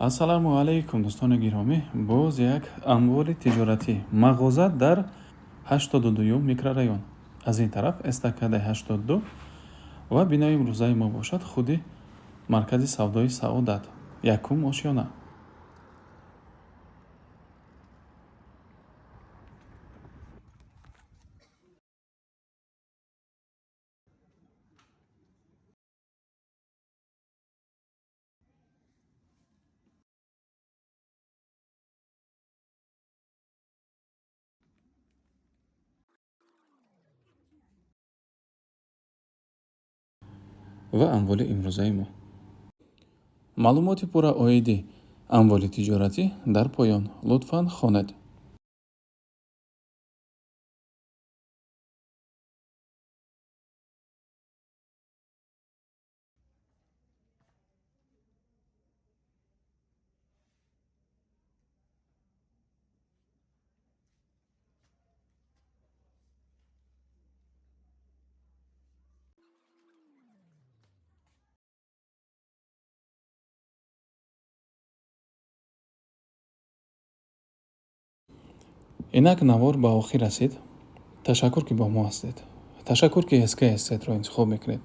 ассалому алайкум дӯстони гиромӣ. Боз як амвори тиҷоратӣ мағоза дар 82 микрорайон. Аз ин тараф эстакадаи 82 ва бинои имрӯзаи мо бошад худи маркази савдои Саодат, якум ошёна. ва амволи имрӯзаи мо. маълумоти пурра оиди амволи тиҷоратӣ дар поён лутфан хонед. инак навор ба охир расид. Ташаккур ки бо мо ҳастед. Ташаккур ки SKSZ-ро интихоб мекунед.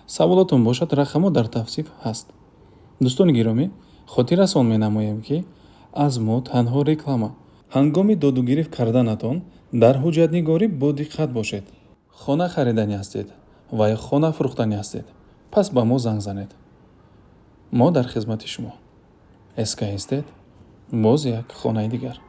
саволотон бошад, рақамҳо дар тавсиф ҳаст. дӯстони гиромӣ, хотиррасон менамоем ки аз мо танҳо реклама. ҳангоми доду гирифт карданатон дар ҳуҷҷатнигорӣ бо диққат бошед. хона харидани ҳастед ва ё хона фурӯхтани ҳастед, пас ба мо занг занед. мо дар хизмати шумо. SKSZ, боз як хонаи дигар.